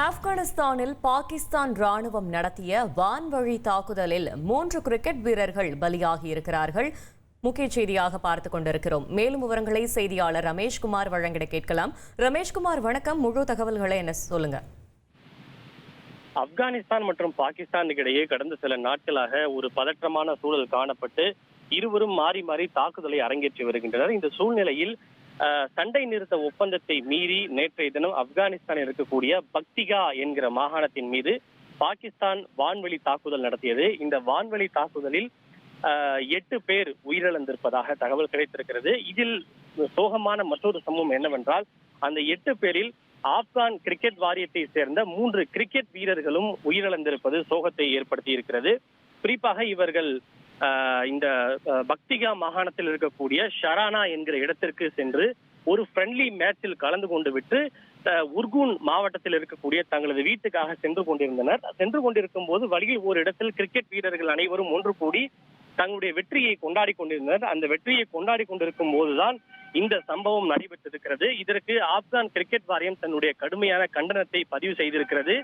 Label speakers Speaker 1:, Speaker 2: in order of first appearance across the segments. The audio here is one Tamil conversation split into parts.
Speaker 1: ஆப்கானிஸ்தானில் பாகிஸ்தான் ராணுவம் நடத்திய வான்வழி தாக்குதலில் 3 கிரிக்கெட் வீரர்கள் பலியாகியிருக்கிறார்கள். முக்கிய செய்தியாக பார்த்துக் கொண்டிருக்கிறோம். மேலும் விவரங்களை செய்தியாளர் ரமேஷ்குமார் வழங்கிட கேட்கலாம். ரமேஷ்குமார், வணக்கம். முழு தகவல்களை என்ன சொல்லுங்க.
Speaker 2: ஆப்கானிஸ்தான் மற்றும் பாகிஸ்தானுக்கு இடையே கடந்த சில நாட்களாக ஒரு பதற்றமான சூழல் காணப்பட்டு இருவரும் மாறி மாறி தாக்குதலை அரங்கேற்றி வருகின்றனர். இந்த சூழ்நிலையில் சண்டை நிறுத்த ஒப்பந்தத்தை மீறி நேற்றைய தினம் ஆப்கானிஸ்தான் இருக்கக்கூடிய பக்திகா என்கிற மாகாணத்தின் மீது பாகிஸ்தான் வான்வெளி தாக்குதல் நடத்தியது. இந்த வான்வெளி தாக்குதலில் 8 பேர் உயிரிழந்திருப்பதாக தகவல் கிடைத்திருக்கிறது. இதில் சோகமான மற்றொரு சம்பவம் என்னவென்றால், அந்த 8 பேரில் ஆப்கான் கிரிக்கெட் வாரியத்தை சேர்ந்த 3 கிரிக்கெட் வீரர்களும் உயிரிழந்திருப்பது சோகத்தை ஏற்படுத்தி இருக்கிறது. குறிப்பாக இவர்கள் இந்த பக்திகா மாகாணத்தில் இருக்கக்கூடிய ஷரானா என்கிற இடத்திற்கு சென்று ஒரு ஃப்ரெண்ட்லி மேட்சில் கலந்து கொண்டு விட்டு உர்கூன் மாவட்டத்தில் இருக்கக்கூடிய தங்களது வீட்டுக்காக சென்று கொண்டிருந்தனர். சென்று கொண்டிருக்கும் போது வழியில் ஒரு இடத்தில் கிரிக்கெட் வீரர்கள் அனைவரும் ஒன்று கூடி தங்களுடைய வெற்றியை கொண்டாடி கொண்டிருந்தனர். அந்த வெற்றியை கொண்டாடி கொண்டிருக்கும் போதுதான் இந்த சம்பவம் நடைபெற்றிருக்கிறது. இதற்கு ஆப்கான் கிரிக்கெட் வாரியம் தன்னுடைய கடுமையான கண்டனத்தை பதிவு செய்திருக்கிறது.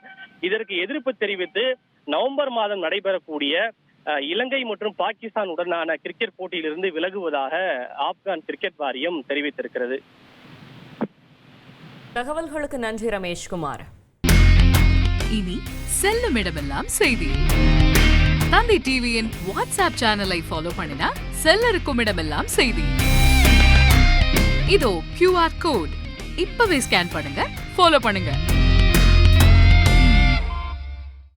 Speaker 2: இதற்கு எதிர்ப்பு தெரிவித்து நவம்பர் மாதம் நடைபெறக்கூடிய இலங்கை மற்றும் பாகிஸ்தான் உடனான கிரிக்கெட் போட்டியிலிருந்து விலகுவதாக ஆப்கான் கிரிக்கெட் வாரியம் தெரிவித்திருக்கிறது.
Speaker 1: தகவல்களுக்கு நன்றி ரமேஷ்குமார்.
Speaker 3: இனி செல்லும் இடமெல்லாம் செய்தி. தந்தை டிவியின் வாட்ஸ்அப் சேனலை ஃபாலோ பண்ணினா செல்லருக்கும் இடமெல்லாம் செய்தி. இதோ QR கோட் இப்பவே ஸ்கேன் பண்ணுங்க, ஃபாலோ பண்ணுங்க.